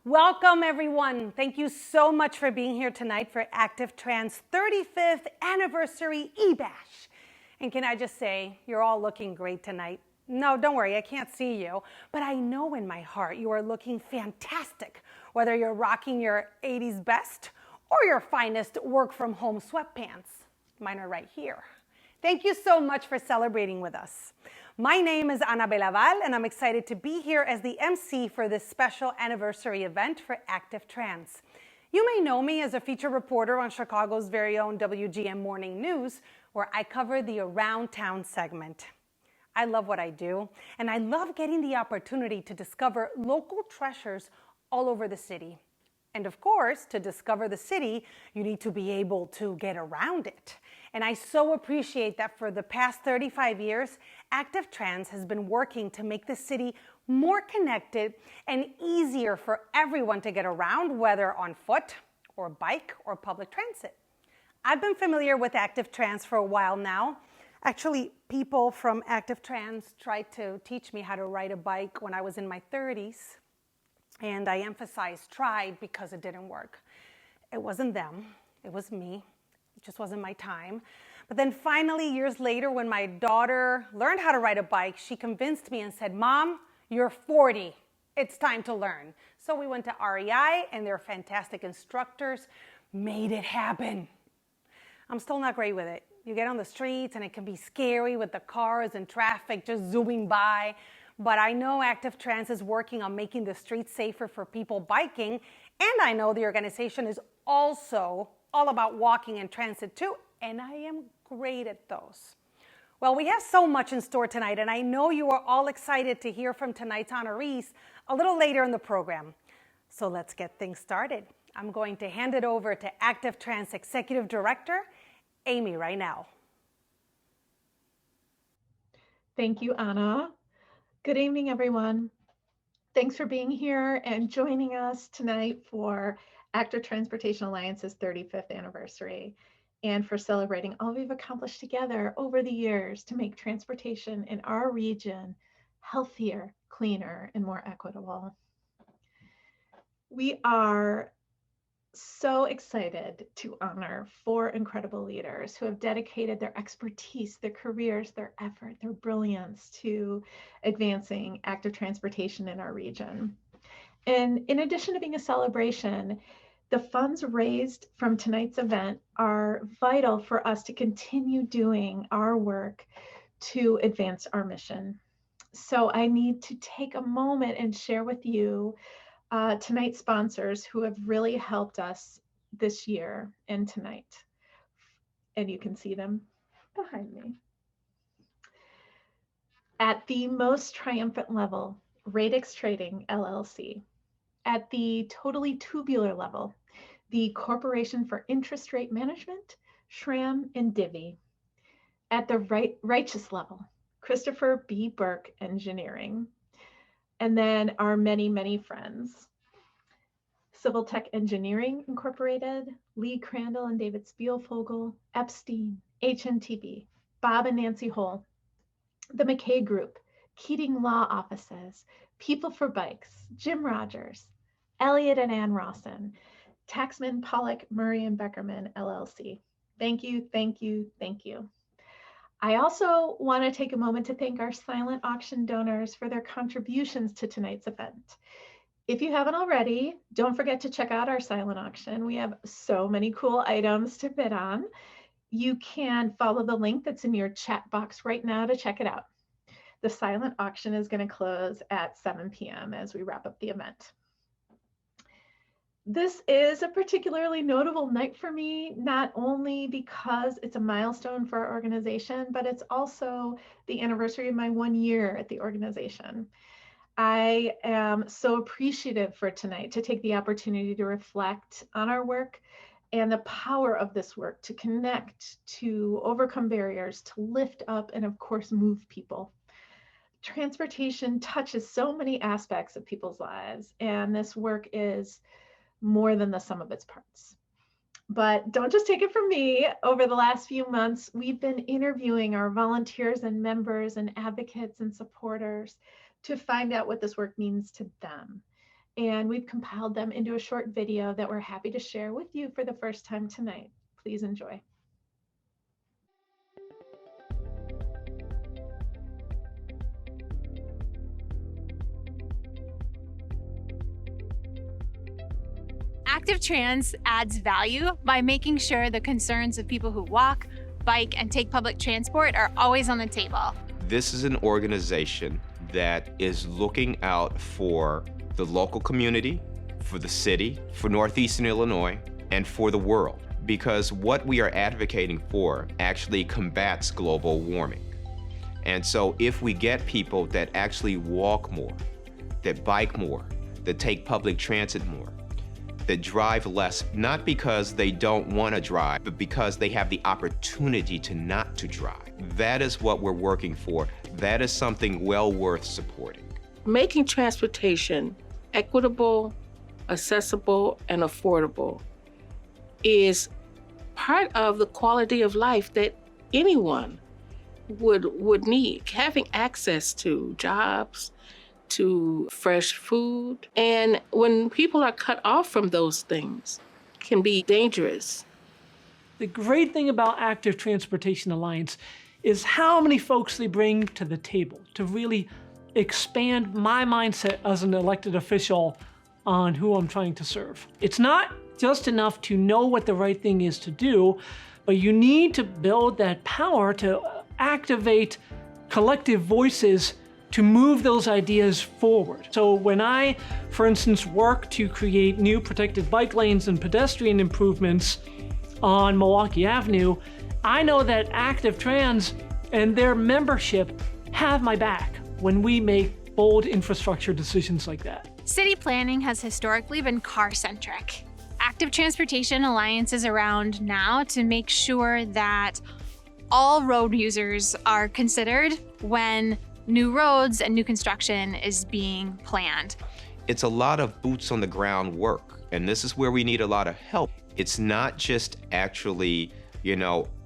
Welcome, everyone. Thank you so much for being here tonight for Active Trans 35th Anniversary eBash. And can I just say, you're all looking great tonight. No, don't worry, I can't see you, but I know in my heart you are looking fantastic, whether you're rocking your 80s best or your finest work-from-home sweatpants. Mine are right here. Thank you so much for celebrating with us. My name is Anabela Val, and I'm excited to be here as the MC for this special anniversary event for Active Trans. You may know me as a feature reporter on Chicago's very own WGM Morning News, where I cover the Around Town segment. I love what I do, and I love getting the opportunity to discover local treasures all over the city. And of course, to discover the city, you need to be able to get around it. And I so appreciate that for the past 35 years, Active Trans has been working to make the city more connected and easier for everyone to get around, whether on foot or bike or public transit. I've been familiar with Active Trans for a while now. Actually, people from Active Trans tried to teach me how to ride a bike when I was in my 30s. And I emphasize tried because it didn't work. It wasn't them, it was me. It just wasn't my time. But then finally, years later, when my daughter learned how to ride a bike, she convinced me and said, "Mom, you're 40. It's time to learn." So we went to REI, and their fantastic instructors made it happen. I'm still not great with it. You get on the streets, and it can be scary with the cars and traffic just zooming by. But I know Active Trans is working on making the streets safer for people biking, and I know the organization is also all about walking and transit too, and I am great at those. Well, we have so much in store tonight, and I know you are all excited to hear from tonight's honorees a little later in the program. So let's get things started. I'm going to hand it over to Active Trans Executive Director May Rynell. Thank you, Anna. Good evening, everyone. Thanks for being here and joining us tonight for Active Transportation Alliance's 35th anniversary and for celebrating all we've accomplished together over the years to make transportation in our region healthier, cleaner, and more equitable. We are so excited to honor 4 incredible leaders who have dedicated their expertise, their careers, their effort, their brilliance to advancing active transportation in our region. And in addition to being a celebration, the funds raised from tonight's event are vital for us to continue doing our work to advance our mission. So I need to take a moment and share with you tonight's sponsors who have really helped us this year and tonight. And you can see them behind me. At the most triumphant level, Radix Trading, LLC. At the totally tubular level, the Corporation for Interest Rate Management, Schramm and Divvy. At the righteous level, Christopher B. Burke Engineering. And then our many, many friends. Civil Tech Engineering Incorporated, Lee Crandall and David Spielvogel, Epstein, HNTB, Bob and Nancy Hull, the McKay Group, Keating Law Offices, People for Bikes, Jim Rogers, Elliot and Ann Rawson, Taxman Pollock, Murray and Beckerman, LLC. Thank you, thank you, thank you. I also want to take a moment to thank our silent auction donors for their contributions to tonight's event. If you haven't already, don't forget to check out our silent auction. We have so many cool items to bid on. You can follow the link that's in your chat box right now to check it out. The silent auction is going to close at 7 p.m. as we wrap up the event. This is a particularly notable night for me, not only because it's a milestone for our organization, but it's also the anniversary of my 1 year at the organization. I am so appreciative for tonight to take the opportunity to reflect on our work and the power of this work to connect, to overcome barriers, to lift up, and of course, move people. Transportation touches so many aspects of people's lives, and this work is more than the sum of its parts. But don't just take it from me. Over the last few months, we've been interviewing our volunteers and members and advocates and supporters to find out what this work means to them. And we've compiled them into a short video that we're happy to share with you for the first time tonight. Please enjoy. Active Trans adds value by making sure the concerns of people who walk, bike, and take public transport are always on the table. This is an organization that is looking out for the local community, for the city, for Northeastern Illinois, and for the world. Because what we are advocating for actually combats global warming. And so if we get people that actually walk more, that bike more, that take public transit more, that drive less, not because they don't want to drive, but because they have the opportunity to not to drive. That is what we're working for. That is something well worth supporting. Making transportation equitable, accessible, and affordable is part of the quality of life that anyone would need. Having access to jobs, to fresh food. And when people are cut off from those things, can be dangerous. The great thing about Active Transportation Alliance is how many folks they bring to the table to really expand my mindset as an elected official on who I'm trying to serve. It's not just enough to know what the right thing is to do, but you need to build that power to activate collective voices to move those ideas forward. So when I, for instance, work to create new protected bike lanes and pedestrian improvements on Milwaukee Avenue, I know that Active Trans and their membership have my back when we make bold infrastructure decisions like that. City planning has historically been car-centric. Active Transportation Alliance is around now to make sure that all road users are considered when new roads and new construction is being planned. It's a lot of boots on the ground work, and this is where we need a lot of help. It's not just actually,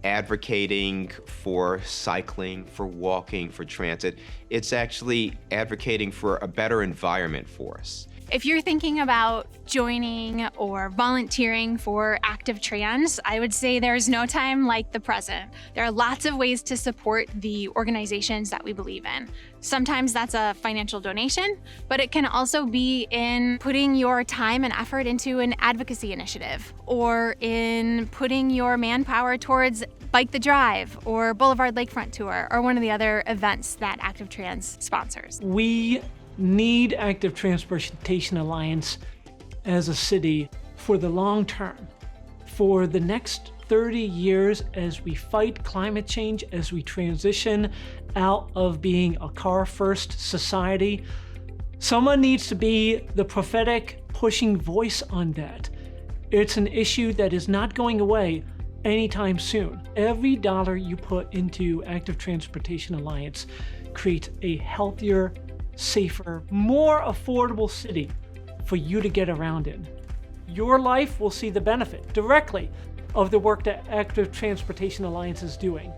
advocating for cycling, for walking, for transit. It's actually advocating for a better environment for us. If you're thinking about joining or volunteering for Active Trans, I would say there's no time like the present. There are lots of ways to support the organizations that we believe in. Sometimes that's a financial donation, but it can also be in putting your time and effort into an advocacy initiative, or in putting your manpower towards Bike the Drive or Boulevard Lakefront Tour, or one of the other events that Active Trans sponsors. We need Active Transportation Alliance as a city for the long term, for the next 30 years as we fight climate change, as we transition out of being a car-first society. Someone needs to be the prophetic pushing voice on that. It's an issue that is not going away anytime soon. Every dollar you put into Active Transportation Alliance creates a healthier, safer, more affordable city for you to get around in. Your life will see the benefit directly of the work that Active Transportation Alliance is doing.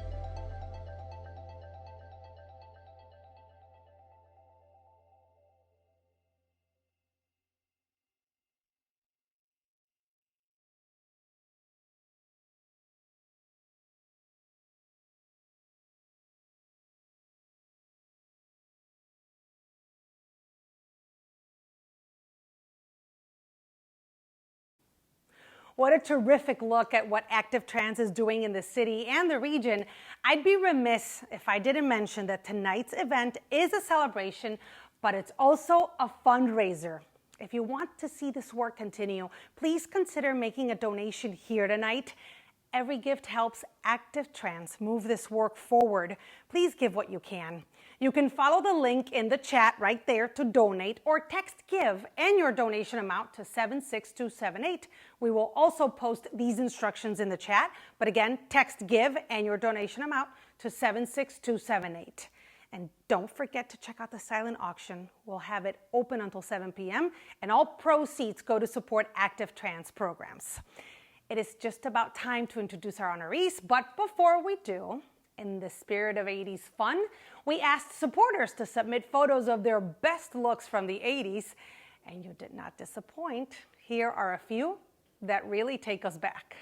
What a terrific look at what Active Trans is doing in the city and the region. I'd be remiss if I didn't mention that tonight's event is a celebration, but it's also a fundraiser. If you want to see this work continue, please consider making a donation here tonight. Every gift helps Active Trans move this work forward. Please give what you can. You can follow the link in the chat right there to donate, or text GIVE and your donation amount to 76278. We will also post these instructions in the chat, but again, text GIVE and your donation amount to 76278. And don't forget to check out the silent auction. We'll have it open until 7 p.m. and all proceeds go to support Active Trans programs. It is just about time to introduce our honorees, but before we do, in the spirit of 80s fun, we asked supporters to submit photos of their best looks from the 80s. And you did not disappoint. Here are a few that really take us back.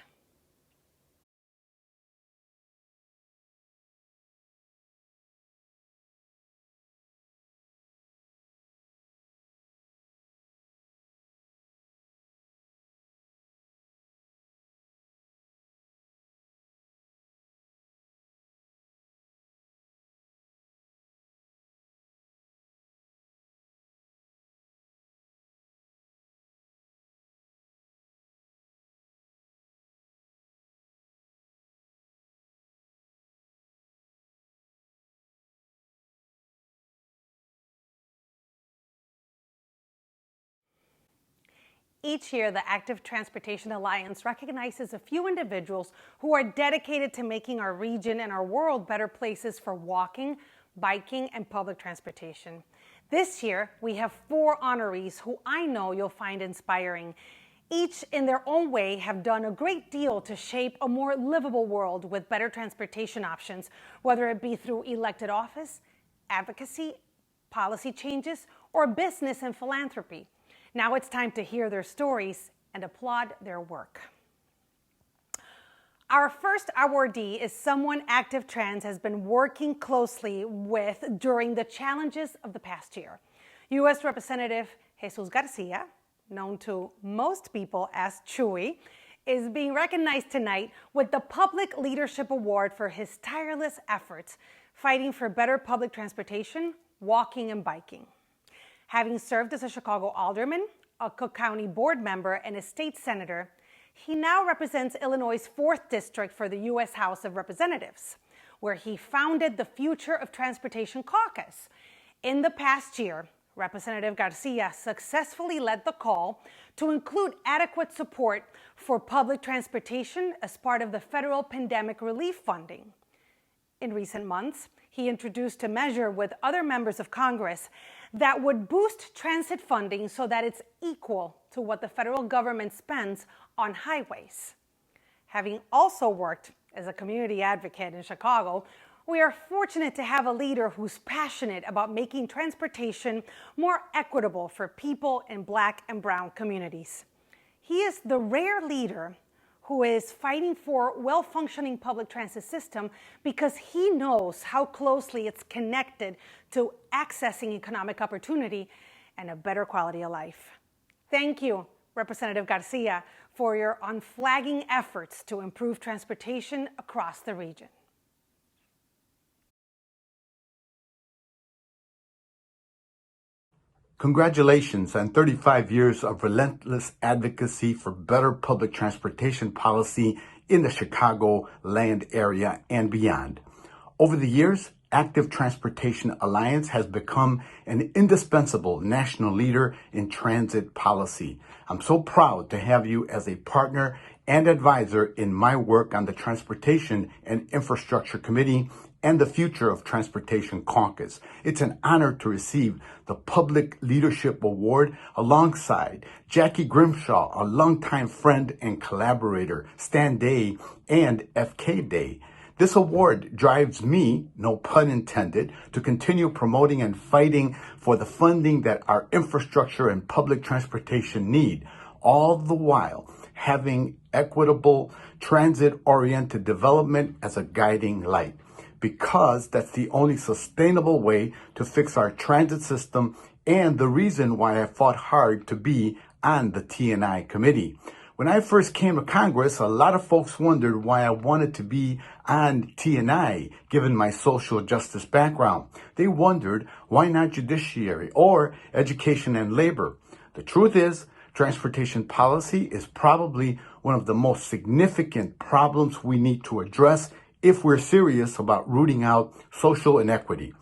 Each year, the Active Transportation Alliance recognizes a few individuals who are dedicated to making our region and our world better places for walking, biking, and public transportation. This year, we have 4 honorees who I know you'll find inspiring. Each, in their own way, have done a great deal to shape a more livable world with better transportation options, whether it be through elected office, advocacy, policy changes, or business and philanthropy. Now it's time to hear their stories and applaud their work. Our first awardee is someone Active Trans has been working closely with during the challenges of the past year. U.S. Representative Jesus Garcia, known to most people as Chewy, is being recognized tonight with the Public Leadership Award for his tireless efforts fighting for better public transportation, walking, and biking. Having served as a Chicago alderman, a Cook County board member, and a state senator, he now represents Illinois' 4th District for the U.S. House of Representatives, where he founded the Future of Transportation Caucus. In the past year, Representative Garcia successfully led the call to include adequate support for public transportation as part of the federal pandemic relief funding. In recent months, he introduced a measure with other members of Congress that would boost transit funding so that it's equal to what the federal government spends on highways. Having also worked as a community advocate in Chicago, we are fortunate to have a leader who's passionate about making transportation more equitable for people in Black and Brown communities. He is the rare leader who is fighting for a well-functioning public transit system because he knows how closely it's connected to accessing economic opportunity and a better quality of life. Thank you, Representative Garcia, for your unflagging efforts to improve transportation across the region. Congratulations on 35 years of relentless advocacy for better public transportation policy in the Chicagoland area and beyond. Over the years, Active Transportation Alliance has become an indispensable national leader in transit policy. I'm so proud to have you as a partner and advisor in my work on the Transportation and Infrastructure Committee and the Future of Transportation Caucus. It's an honor to receive the Public Leadership Award alongside Jackie Grimshaw, a longtime friend and collaborator, Stan Day, and FK Day. This award drives me, no pun intended, to continue promoting and fighting for the funding that our infrastructure and public transportation need, all the while having equitable, transit-oriented development as a guiding light, because that's the only sustainable way to fix our transit system and the reason why I fought hard to be on the T&I committee. When I first came to Congress, a lot of folks wondered why I wanted to be on T&I, given my social justice background. They wondered, why not judiciary or education and labor? The truth is, transportation policy is probably one of the most significant problems we need to address if we're serious about rooting out social inequity.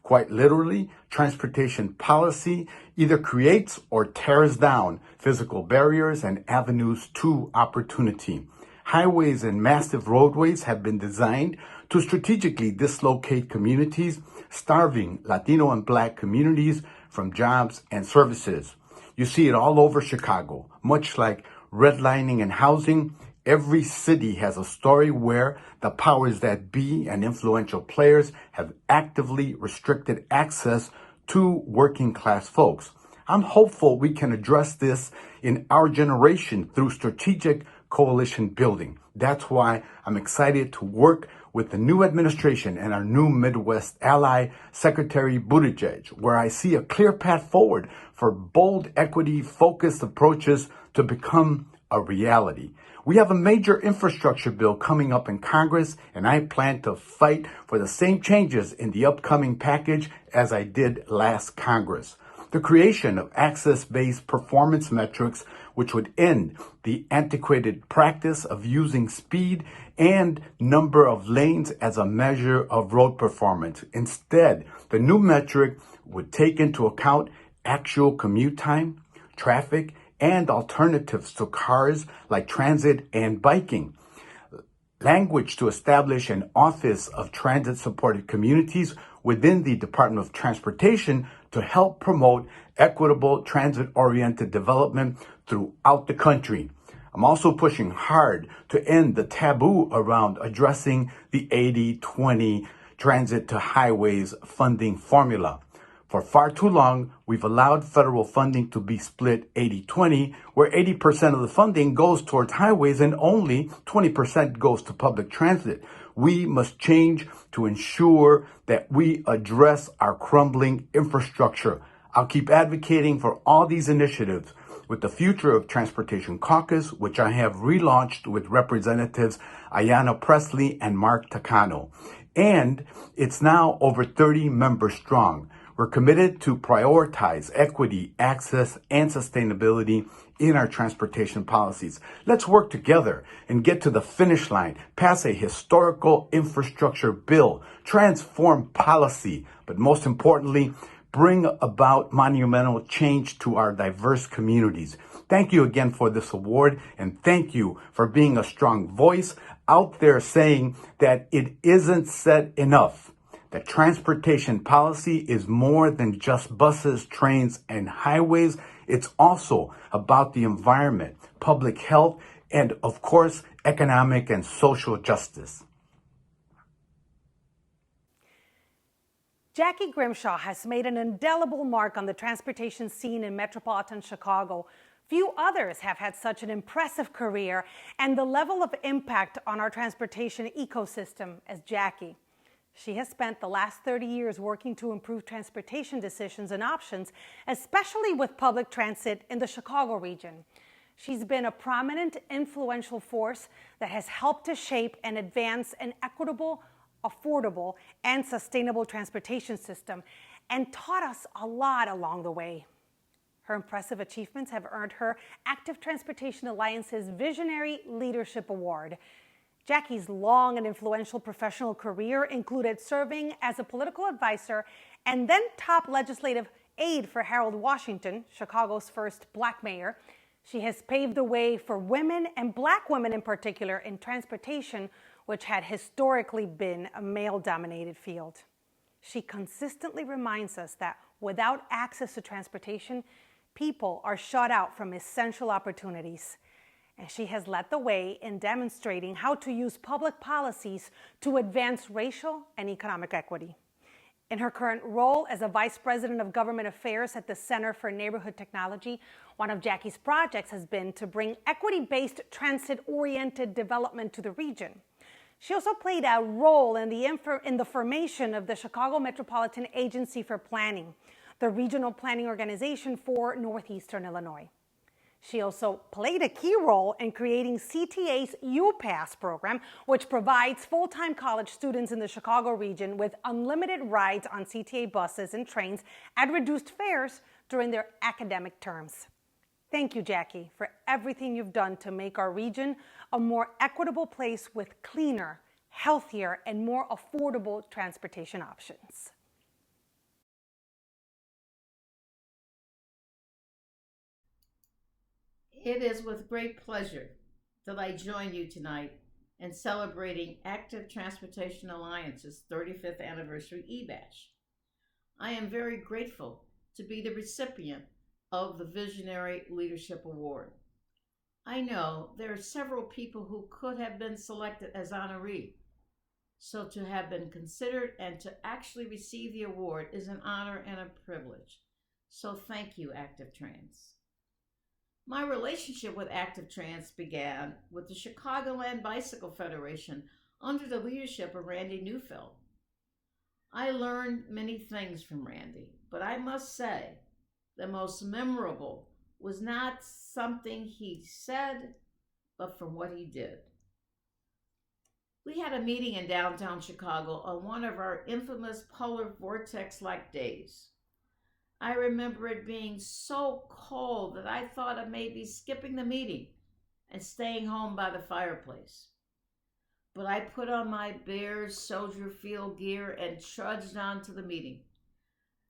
Quite literally, transportation policy either creates or tears down physical barriers and avenues to opportunity. Highways and massive roadways have been designed to strategically dislocate communities, starving Latino and Black communities from jobs and services. You see it all over Chicago, much like redlining and housing. Every city has a story where the powers that be and influential players have actively restricted access to working class folks. I'm hopeful we can address this in our generation through strategic coalition building. That's why I'm excited to work with the new administration and our new Midwest ally, Secretary Buttigieg, where I see a clear path forward for bold, equity-focused approaches to become a reality. We have a major infrastructure bill coming up in Congress, and I plan to fight for the same changes in the upcoming package as I did last Congress. The creation of access-based performance metrics, which would end the antiquated practice of using speed and number of lanes as a measure of road performance. Instead, the new metric would take into account actual commute time, traffic, and alternatives to cars like transit and biking. Language to establish an Office of Transit-Supported Communities within the Department of Transportation to help promote equitable transit-oriented development throughout the country. I'm also pushing hard to end the taboo around addressing the 80-20 transit to highways funding formula. For far too long, we've allowed federal funding to be split 80-20, where 80% of the funding goes towards highways and only 20% goes to public transit. We must change to ensure that we address our crumbling infrastructure. I'll keep advocating for all these initiatives with the Future of Transportation Caucus, which I have relaunched with Representatives Ayanna Pressley and Mark Takano. And it's now over 30 members strong. We're committed to prioritize equity, access, and sustainability in our transportation policies. Let's work together and get to the finish line, pass a historical infrastructure bill, transform policy, but most importantly, bring about monumental change to our diverse communities. Thank you again for this award, and thank you for being a strong voice out there saying that it isn't said enough. That transportation policy is more than just buses, trains, and highways. It's also about the environment, public health, and of course, economic and social justice. Jackie Grimshaw has made an indelible mark on the transportation scene in metropolitan Chicago. Few others have had such an impressive career and the level of impact on our transportation ecosystem as Jackie. She has spent the last 30 years working to improve transportation decisions and options, especially with public transit in the Chicago region. She's been a prominent, influential force that has helped to shape and advance an equitable, affordable, and sustainable transportation system and taught us a lot along the way. Her impressive achievements have earned her Active Transportation Alliance's Visionary Leadership Award. Jackie's long and influential professional career included serving as a political advisor and then top legislative aide for Harold Washington, Chicago's first Black mayor. She has paved the way for women and Black women in particular in transportation, which had historically been a male-dominated field. She consistently reminds us that without access to transportation, people are shut out from essential opportunities. And she has led the way in demonstrating how to use public policies to advance racial and economic equity. In her current role as a Vice President of Government Affairs at the Center for Neighborhood Technology, one of Jackie's projects has been to bring equity-based transit-oriented development to the region. She also played a role in the formation of the Chicago Metropolitan Agency for Planning, the regional planning organization for Northeastern Illinois. She also played a key role in creating CTA's U-Pass program, which provides full-time college students in the Chicago region with unlimited rides on CTA buses and trains at reduced fares during their academic terms. Thank you, Jackie, for everything you've done to make our region a more equitable place with cleaner, healthier, and more affordable transportation options. It is with great pleasure that I join you tonight in celebrating Active Transportation Alliance's 35th anniversary e-Bash. I am very grateful to be the recipient of the Visionary Leadership Award. I know there are several people who could have been selected as honoree, so to have been considered and to actually receive the award is an honor and a privilege. So thank you, Active Trans. My relationship with Active Trans began with the Chicagoland Bicycle Federation under the leadership of Randy Neufeld. I learned many things from Randy, but I must say the most memorable was not something he said, but from what he did. We had a meeting in downtown Chicago on one of our infamous polar vortex-like days. I remember it being so cold that I thought of maybe skipping the meeting and staying home by the fireplace. But I put on my Bears soldier field gear and trudged on to the meeting.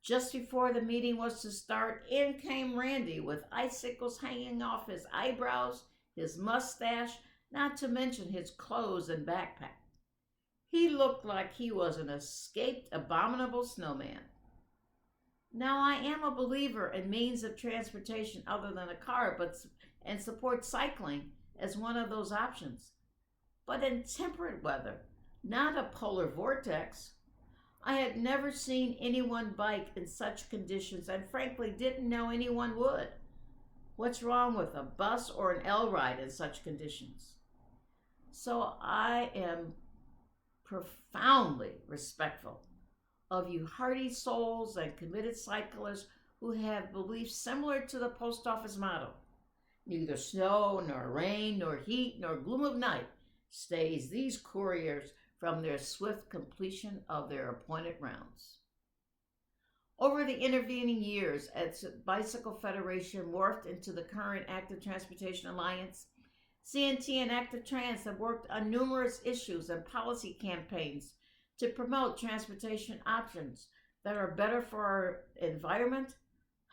Just before the meeting was to start, in came Randy with icicles hanging off his eyebrows, his mustache, not to mention his clothes and backpack. He looked like he was an escaped abominable snowman. Now, I am a believer in means of transportation other than a car, and support cycling as one of those options. But in temperate weather, not a polar vortex, I had never seen anyone bike in such conditions and frankly didn't know anyone would. What's wrong with a bus or an L ride in such conditions? So I am profoundly respectful of you hardy souls and committed cyclists who have beliefs similar to the post office motto. Neither snow, nor rain, nor heat, nor gloom of night stays these couriers from their swift completion of their appointed rounds. Over the intervening years, as Bicycle Federation morphed into the current Active Transportation Alliance, CNT and Active Trans have worked on numerous issues and policy campaigns to promote transportation options that are better for our environment,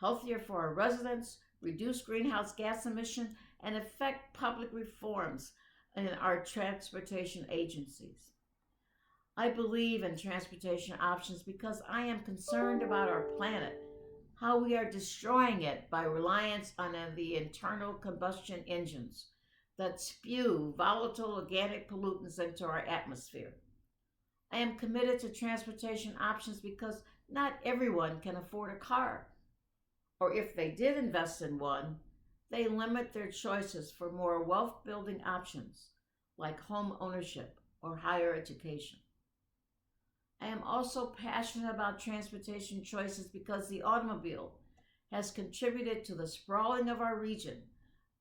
healthier for our residents, reduce greenhouse gas emissions, and affect public reforms in our transportation agencies. I believe in transportation options because I am concerned about our planet, how we are destroying it by reliance on the internal combustion engines that spew volatile organic pollutants into our atmosphere. I am committed to transportation options because not everyone can afford a car, or if they did invest in one, they limit their choices for more wealth-building options like home ownership or higher education. I am also passionate about transportation choices because the automobile has contributed to the sprawling of our region,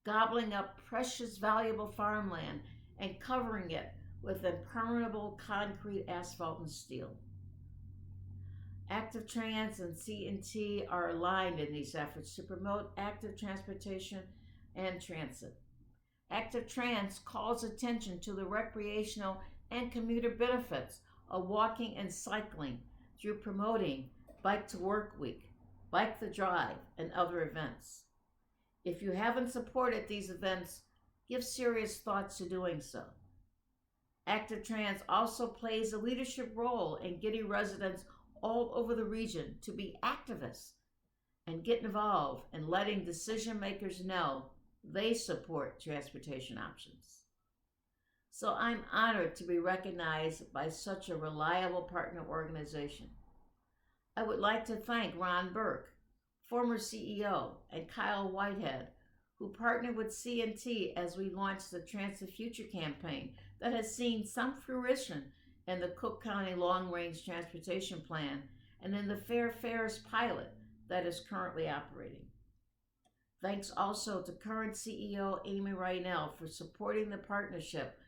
gobbling up precious, valuable farmland and covering it with impermeable concrete, asphalt, and steel. Active Trans and CNT are aligned in these efforts to promote active transportation and transit. Active Trans calls attention to the recreational and commuter benefits of walking and cycling through promoting Bike to Work Week, Bike the Drive, and other events. If you haven't supported these events, give serious thoughts to doing so. Active Trans also plays a leadership role in getting residents all over the region to be activists and get involved in letting decision makers know they support transportation options. So I'm honored to be recognized by such a reliable partner organization. I would like to thank Ron Burke, former CEO, and Kyle Whitehead, who partnered with CNT as we launched the Transit Future campaign that has seen some fruition in the Cook County Long Range Transportation Plan and in the Fair Fares pilot that is currently operating. Thanks also to current CEO May Rynell for supporting the partnership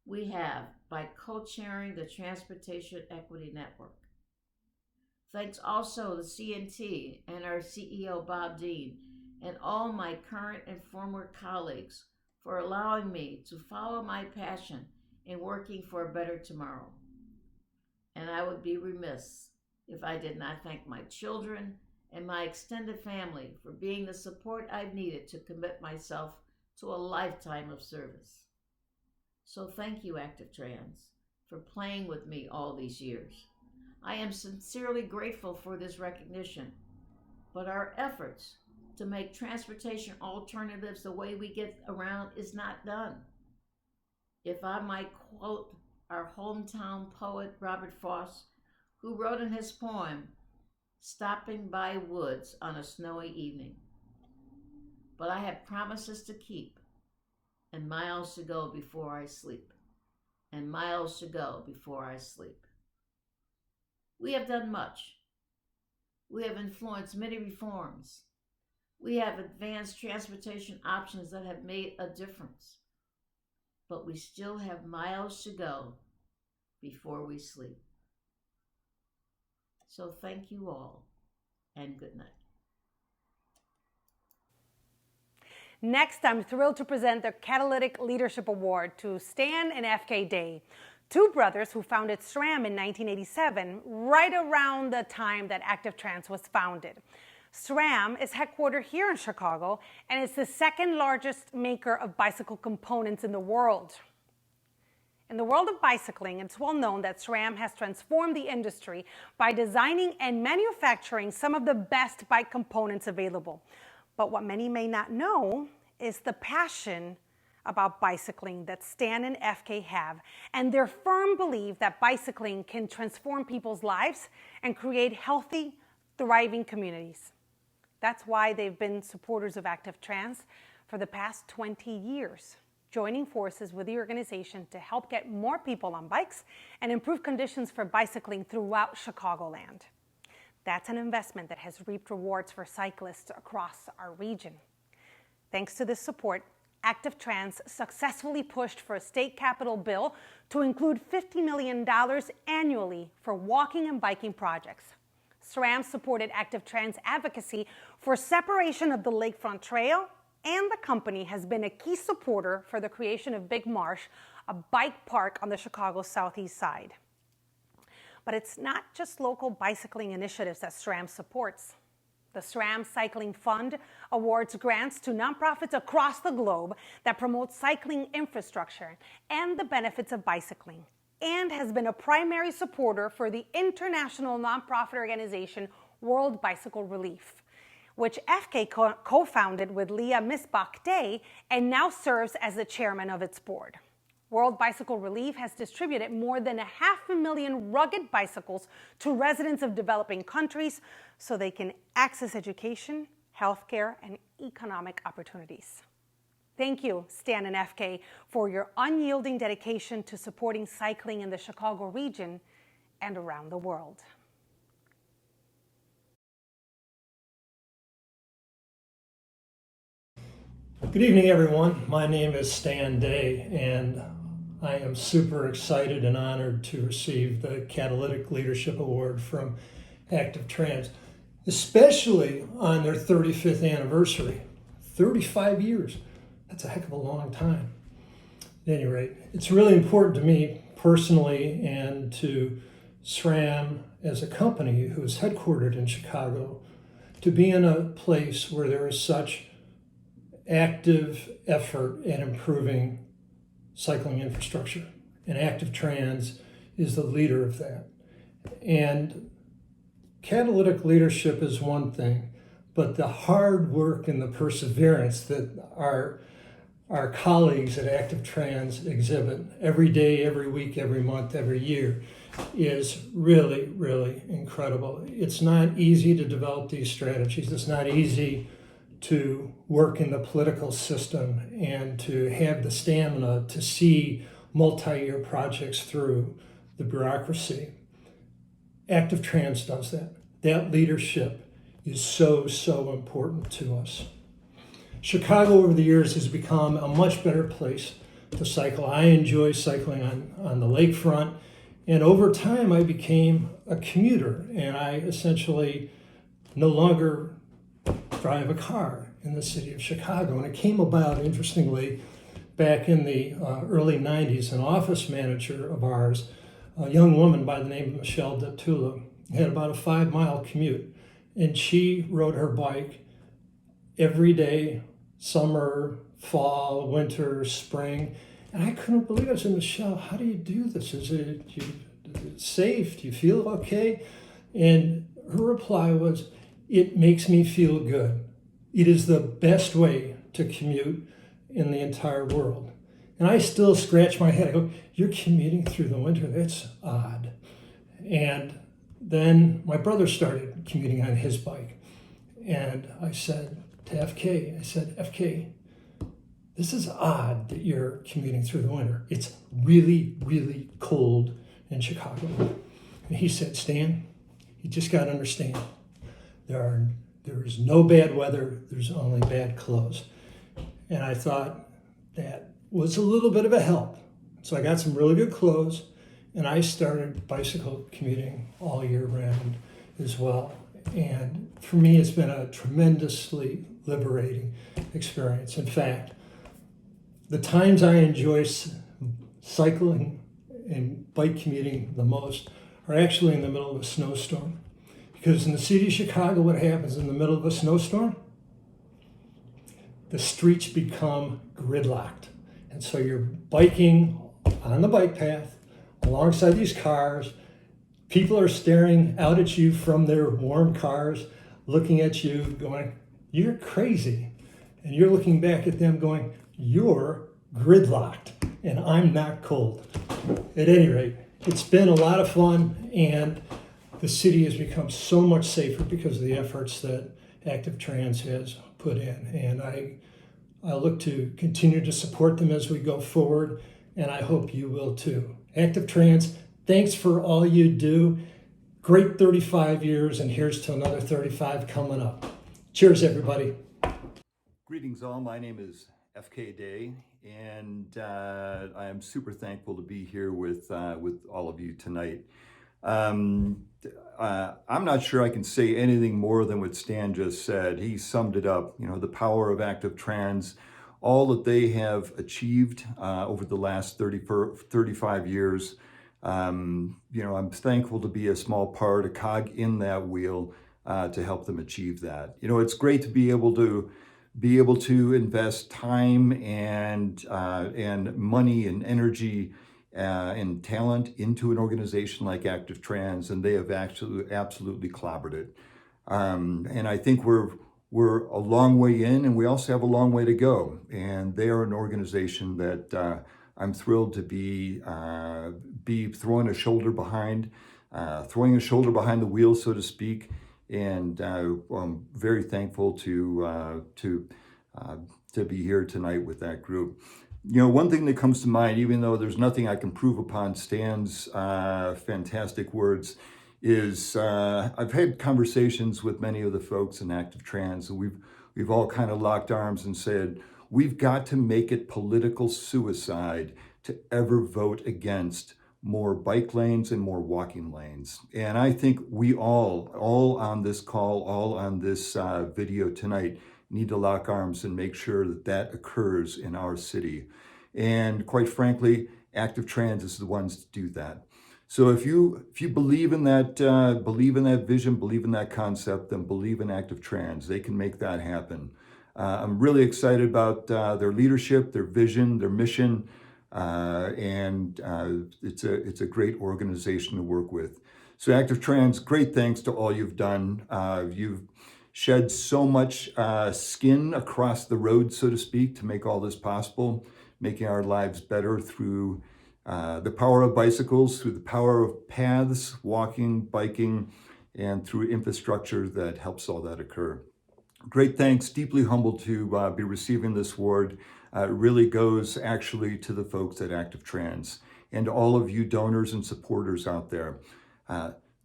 we have by co-chairing the Transportation Equity Network. Thanks also to CNT and our CEO Bob Dean and all my current and former colleagues for allowing me to follow my passion in working for a better tomorrow. And I would be remiss if I did not thank my children and my extended family for being the support I've needed to commit myself to a lifetime of service. So thank you, Active Trans, for playing with me all these years. I am sincerely grateful for this recognition, but our efforts to make transportation alternatives the way we get around is not done. If I might quote our hometown poet, Robert Frost, who wrote in his poem, stopping by woods on a snowy evening. But I have promises to keep, and miles to go before I sleep, and miles to go before I sleep. We have done much. We have influenced many reforms. We have advanced transportation options that have made a difference. But we still have miles to go before we sleep. So thank you all, and good night. Next, I'm thrilled to present the Catalytic Leadership Award to Stan and FK Day, two brothers who founded SRAM in 1987, right around the time that Active Trans was founded. SRAM is headquartered here in Chicago, and it's the second largest maker of bicycle components in the world. In the world of bicycling, it's well known that SRAM has transformed the industry by designing and manufacturing some of the best bike components available. But what many may not know is the passion about bicycling that Stan and FK have, and their firm belief that bicycling can transform people's lives and create healthy, thriving communities. That's why they've been supporters of Active Trans for the past 20 years, joining forces with the organization to help get more people on bikes and improve conditions for bicycling throughout Chicagoland. That's an investment that has reaped rewards for cyclists across our region. Thanks to this support, Active Trans successfully pushed for a state capital bill to include $50 million annually for walking and biking projects. SRAM supported Active Trans advocacy for separation of the Lakefront Trail, and the company has been a key supporter for the creation of Big Marsh, a bike park on the Chicago southeast side. But it's not just local bicycling initiatives that SRAM supports. The SRAM Cycling Fund awards grants to nonprofits across the globe that promote cycling infrastructure and the benefits of bicycling, and has been a primary supporter for the international nonprofit organization World Bicycle Relief, which FK co-founded with Leah Misbach-Day and now serves as the chairman of its board. World Bicycle Relief has distributed more than 500,000 rugged bicycles to residents of developing countries so they can access education, healthcare, and economic opportunities. Thank you, Stan and FK, for your unyielding dedication to supporting cycling in the Chicago region and around the world. Good evening, everyone. My name is Stan Day, and I am super excited and honored to receive the Catalytic Leadership Award from Active Trans, especially on their 35th anniversary. 35 years. That's a heck of a long time. At any rate, it's really important to me personally and to SRAM as a company who is headquartered in Chicago to be in a place where there is such active effort at improving cycling infrastructure. And Active Trans is the leader of that. And catalytic leadership is one thing, but the hard work and the perseverance that our colleagues at Active Trans exhibit every day, every week, every month, every year is really, really incredible. It's not easy to develop these strategies. It's not easy to work in the political system and to have the stamina to see multi-year projects through the bureaucracy. Active Trans does that. That leadership is so, so important to us. Chicago over the years has become a much better place to cycle. I enjoy cycling on the lakefront, and over time I became a commuter, and I essentially no longer drive a car in the city of Chicago. And it came about, interestingly, back in the early 90s. An office manager of ours, a young woman by the name of Michelle Tula, had about a 5-mile commute, and she rode her bike every day, summer, fall, winter, spring. And I couldn't believe it. I said, Michelle, how do you do this? Is it safe? Do you feel okay? And her reply was, it makes me feel good. It is the best way to commute in the entire world. And I still scratch my head. I go, you're commuting through the winter? That's odd. And Then my brother started commuting on his bike. And I said to FK, FK, this is odd that you're commuting through the winter. It's really, really cold in Chicago. And he said, Stan, you just got to understand, there is no bad weather, there's only bad clothes. And I thought that was a little bit of a help. So I got some really good clothes, and I started bicycle commuting all year round as well. And for me, it's been a tremendously liberating experience. In fact, the times I enjoy cycling and bike commuting the most are actually in the middle of a snowstorm. Because in the city of Chicago, what happens in the middle of a snowstorm? The streets become gridlocked. And so you're biking on the bike path alongside these cars. People are staring out at you from their warm cars, looking at you going, you're crazy. And you're looking back at them going, you're gridlocked and I'm not cold. At any rate, it's been a lot of fun, and the city has become so much safer because of the efforts that Active Trans has put in. And I look to continue to support them as we go forward, and I hope you will too. Active Trans, thanks for all you do. Great 35 years, and here's to another 35 coming up. Cheers, everybody. Greetings all, my name is FK Day, and I am super thankful to be here with all of you tonight. I'm not sure I can say anything more than what Stan just said. He summed it up, the power of Active Trans, all that they have achieved over the last 35 years. I'm thankful to be a small part, a cog in that wheel to help them achieve that. It's great to be able to invest time and money and energy and talent into an organization like Active Trans, and they have absolutely clobbered it. And I think we're a long way in, and we also have a long way to go. And they are an organization that I'm thrilled to be throwing a shoulder behind the wheel, so to speak. And I'm very thankful to be here tonight with that group. One thing that comes to mind, even though there's nothing I can prove upon Stan's fantastic words, is I've had conversations with many of the folks in Active Trans, and we've all kind of locked arms and said, we've got to make it political suicide to ever vote against more bike lanes and more walking lanes. And I think we all on this call, all on this video tonight, need to lock arms and make sure that occurs in our city. And quite frankly, Active Trans is the ones to do that. So if you believe in that vision, believe in that concept, then believe in Active Trans. They can make that happen. I'm really excited about their leadership, their vision, their mission, and it's a great organization to work with. So Active Trans, great thanks to all you've done. You've shed so much skin across the road, so to speak, to make all this possible, making our lives better through the power of bicycles, through the power of paths, walking, biking, and through infrastructure that helps all that occur. Great thanks, deeply humbled to be receiving this award. It really goes actually to the folks at Active Trans and all of you donors and supporters out there.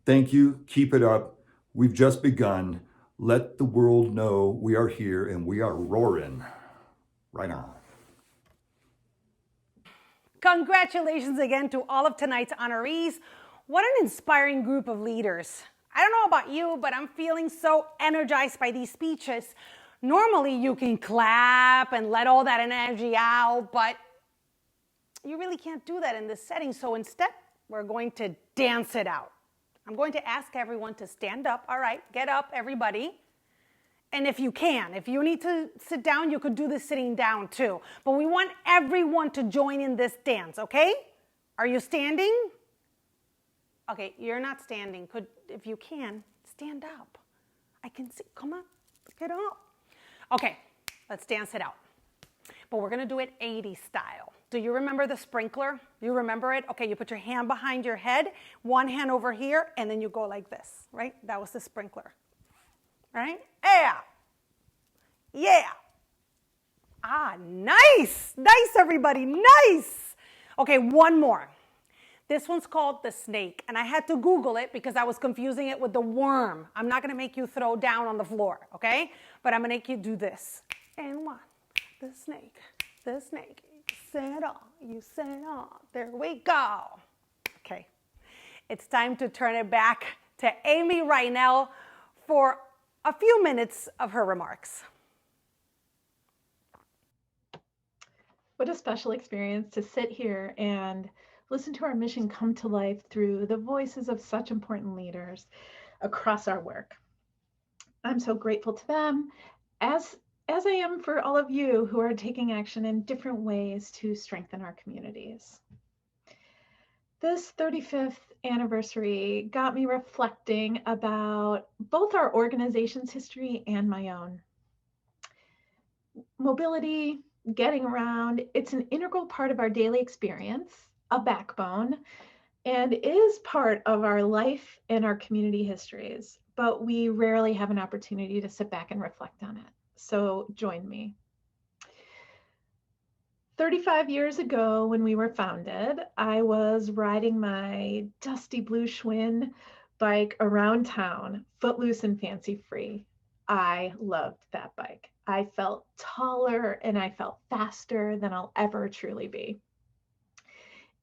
Thank you, keep it up. We've just begun. Let the world know we are here and we are roaring. Right on. Congratulations again to all of tonight's honorees. What an inspiring group of leaders. I don't know about you, but I'm feeling so energized by these speeches. Normally you can clap and let all that energy out, but you really can't do that in this setting. So instead, we're going to dance it out. I'm going to ask everyone to stand up. All right, get up, everybody. And if you need to sit down, you could do this sitting down too. But we want everyone to join in this dance, okay? Are you standing? Okay, you're not standing. If you can, stand up. I can see, come on, get up. Okay, let's dance it out. But we're gonna do it 80s style. Do you remember the sprinkler? You remember it? Okay, you put your hand behind your head, one hand over here, and then you go like this, right? That was the sprinkler, right? Yeah. Yeah. Ah, nice. Nice, everybody. Nice. Okay, one more. This one's called the snake, and I had to Google it because I was confusing it with the worm. I'm not going to make you throw down on the floor, okay? But I'm going to make you do this. And one, the snake, the snake. You said all. There we go. Okay. It's time to turn it back to May Rynell for a few minutes of her remarks. What a special experience to sit here and listen to our mission come to life through the voices of such important leaders across our work. I'm so grateful to them, as I am for all of you who are taking action in different ways to strengthen our communities. This 35th anniversary got me reflecting about both our organization's history and my own. Mobility, getting around, it's an integral part of our daily experience, a backbone, and is part of our life and our community histories, but we rarely have an opportunity to sit back and reflect on it. So join me. 35 years ago, when we were founded, I was riding my dusty blue Schwinn bike around town, footloose and fancy free. I loved that bike. I felt taller and I felt faster than I'll ever truly be.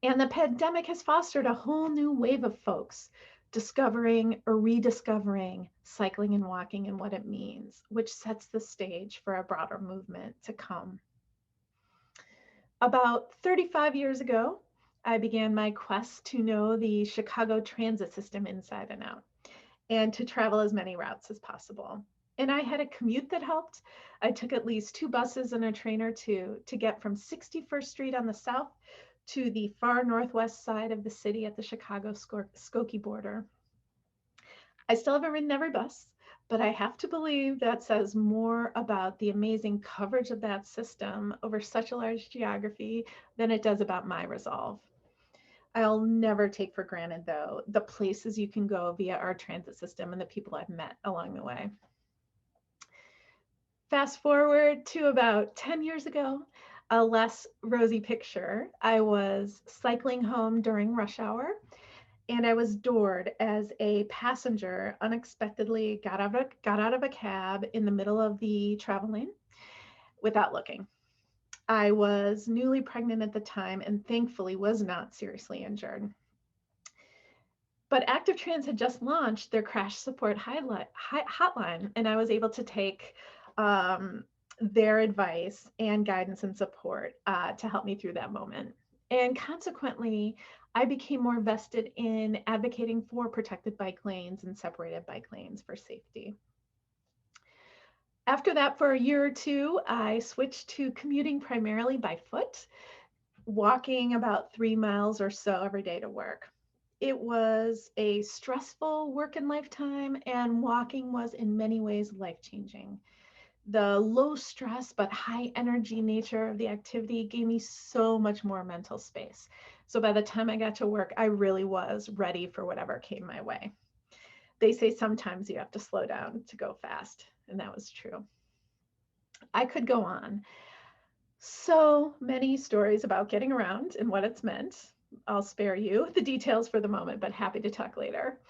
And the pandemic has fostered a whole new wave of folks discovering or rediscovering cycling and walking and what it means, which sets the stage for a broader movement to come. About 35 years ago, I began my quest to know the Chicago transit system inside and out, and to travel as many routes as possible. And I had a commute that helped. I took at least 2 buses and a train or two to get from 61st Street on the south to the far northwest side of the city at the Chicago-Skokie border. I still haven't ridden every bus, but I have to believe that says more about the amazing coverage of that system over such a large geography than it does about my resolve. I'll never take for granted, though, the places you can go via our transit system and the people I've met along the way. Fast forward to about 10 years ago, a less rosy picture. I was cycling home during rush hour, and I was doored as a passenger unexpectedly got out of a cab in the middle of the travel lane without looking. I was newly pregnant at the time and thankfully was not seriously injured. But Active Trans had just launched their crash support hotline, and I was able to take their advice and guidance and support to help me through that moment. And consequently, I became more vested in advocating for protected bike lanes and separated bike lanes for safety. After that, for a year or two, I switched to commuting primarily by foot, walking about 3 miles or so every day to work. It was a stressful work and lifetime, and walking was in many ways life-changing. The low stress but high energy nature of the activity gave me so much more mental space. So by the time I got to work, I really was ready for whatever came my way. They say sometimes you have to slow down to go fast, and that was true. I could go on. So many stories about getting around and what it's meant. I'll spare you the details for the moment, but happy to talk later.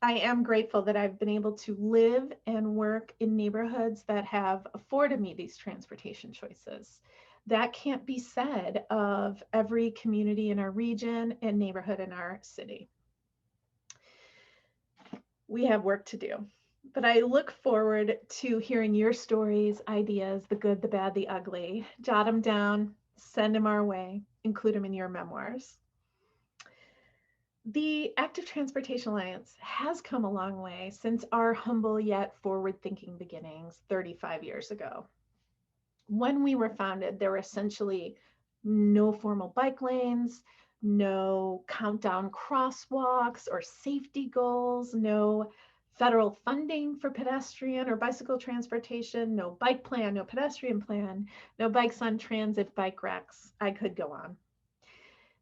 I am grateful that I've been able to live and work in neighborhoods that have afforded me these transportation choices. That can't be said of every community in our region and neighborhood in our city. We have work to do, but I look forward to hearing your stories, ideas, the good, the bad, the ugly. Jot them down, send them our way, include them in your memoirs. The Active Transportation Alliance has come a long way since our humble yet forward-thinking beginnings 35 years ago. When we were founded, there were essentially no formal bike lanes, no countdown crosswalks or safety goals, no federal funding for pedestrian or bicycle transportation, no bike plan, no pedestrian plan, no bikes on transit, bike racks. I could go on.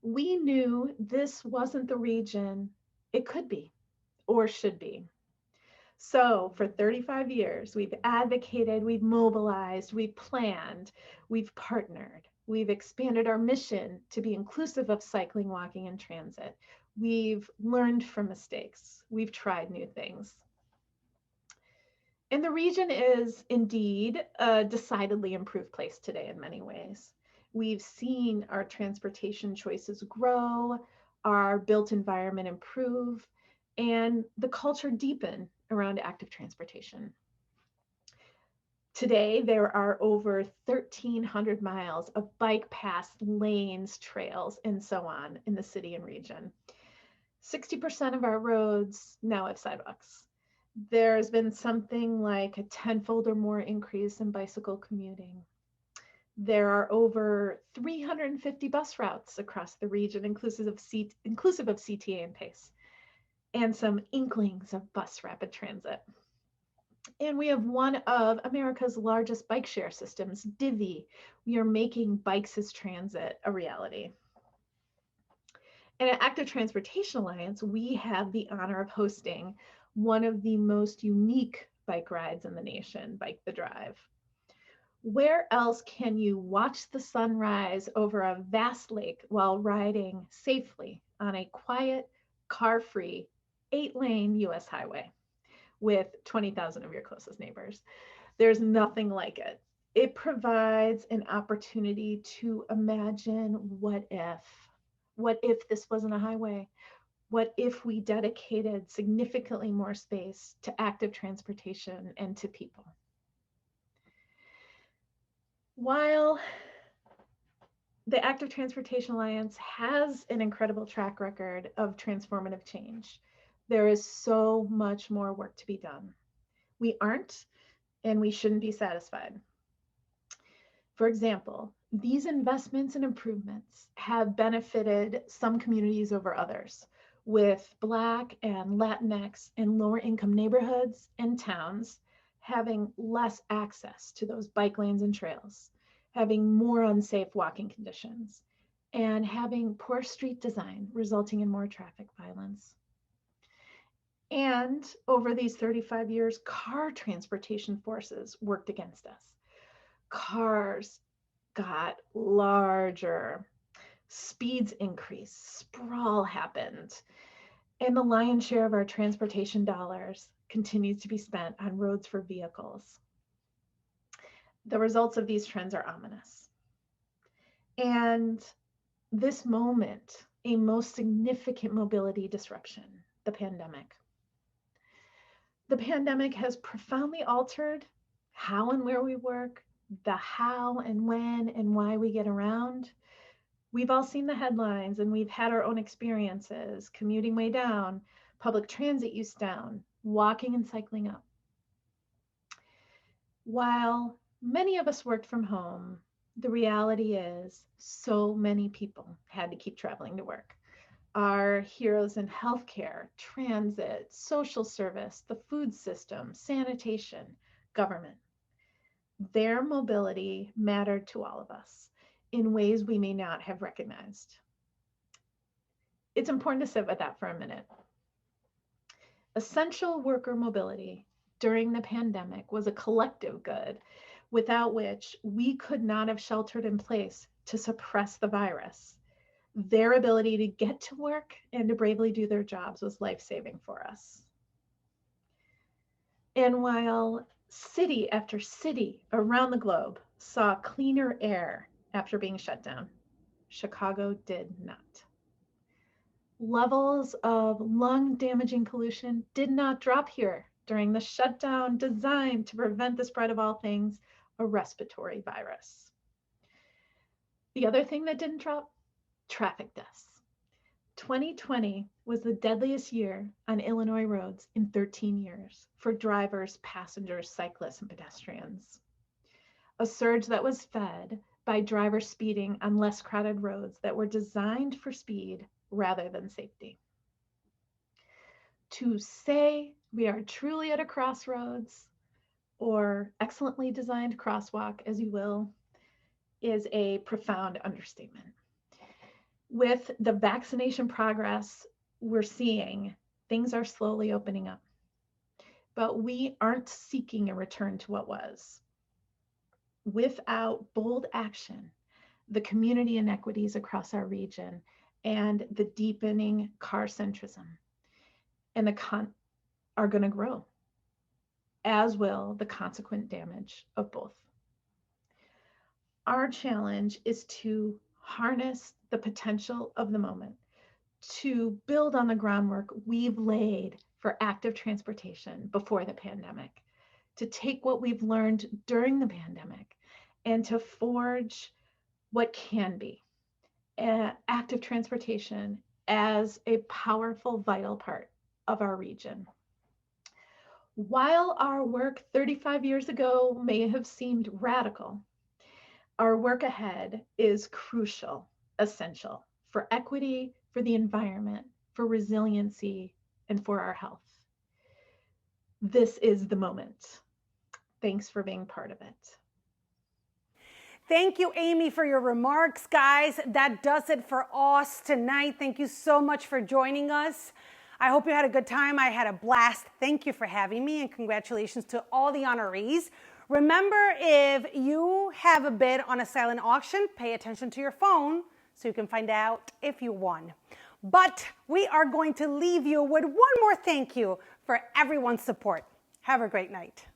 We knew this wasn't the region it could be or should be. So for 35 years, we've advocated, we've mobilized, we've planned, we've partnered, we've expanded our mission to be inclusive of cycling, walking, and transit. We've learned from mistakes. We've tried new things. And the region is indeed a decidedly improved place today in many ways. We've seen our transportation choices grow, our built environment improve, and the culture deepen around active transportation. Today, there are over 1,300 miles of bike paths, lanes, trails, and so on in the city and region. 60% of our roads now have sidewalks. There's been something like a tenfold or more increase in bicycle commuting. There are over 350 bus routes across the region, inclusive of CTA and PACE, and some inklings of bus rapid transit. And we have one of America's largest bike share systems, Divvy. We are making bikes as transit a reality. And at Active Transportation Alliance, we have the honor of hosting one of the most unique bike rides in the nation, Bike the Drive. Where else can you watch the sunrise over a vast lake while riding safely on a quiet, car-free, 8-lane US highway with 20,000 of your closest neighbors? There's nothing like it. It provides an opportunity to imagine what if this wasn't a highway? What if we dedicated significantly more space to active transportation and to people? While the Active Transportation Alliance has an incredible track record of transformative change, there is so much more work to be done. We aren't, and we shouldn't be satisfied. For example, these investments and improvements have benefited some communities over others, with Black and Latinx and lower income neighborhoods and towns having less access to those bike lanes and trails, having more unsafe walking conditions, and having poor street design resulting in more traffic violence. And over these 35 years, car transportation forces worked against us. Cars got larger, speeds increased, sprawl happened, and the lion's share of our transportation dollars continues to be spent on roads for vehicles. The results of these trends are ominous. And this moment, a most significant mobility disruption, the pandemic. The pandemic has profoundly altered how and where we work, the how and when and why we get around. We've all seen the headlines and we've had our own experiences, commuting way down, public transit use down, walking and cycling up. While many of us worked from home, the reality is so many people had to keep traveling to work. Our heroes in healthcare, transit, social service, the food system, sanitation, government. Their mobility mattered to all of us in ways we may not have recognized. It's important to sit with that for a minute. Essential worker mobility during the pandemic was a collective good without which we could not have sheltered in place to suppress the virus. Their ability to get to work and to bravely do their jobs was life-saving for us. And while city after city around the globe saw cleaner air after being shut down, Chicago did not. Levels of lung-damaging pollution did not drop here during the shutdown designed to prevent the spread of all things, a respiratory virus. The other thing that didn't drop, traffic deaths. 2020 was the deadliest year on Illinois roads in 13 years for drivers, passengers, cyclists, and pedestrians. A surge that was fed by drivers speeding on less crowded roads that were designed for speed rather than safety. To say we are truly at a crossroads, or excellently designed crosswalk, as you will, is a profound understatement. With the vaccination progress we're seeing, things are slowly opening up. But we aren't seeking a return to what was. Without bold action, the community inequities across our region and the deepening car centrism and are going to grow, as will the consequent damage of both. Our challenge is to harness the potential of the moment, to build on the groundwork we've laid for active transportation before the pandemic, to take what we've learned during the pandemic and to forge what can be active transportation as a powerful, vital part of our region. While our work 35 years ago may have seemed radical, our work ahead is crucial, essential for equity, for the environment, for resiliency, and for our health. This is the moment. Thanks for being part of it. Thank you, Amy, for your remarks, guys. That does it for us tonight. Thank you so much for joining us. I hope you had a good time. I had a blast. Thank you for having me, and congratulations to all the honorees. Remember, if you have a bid on a silent auction, pay attention to your phone so you can find out if you won. But we are going to leave you with one more thank you for everyone's support. Have a great night.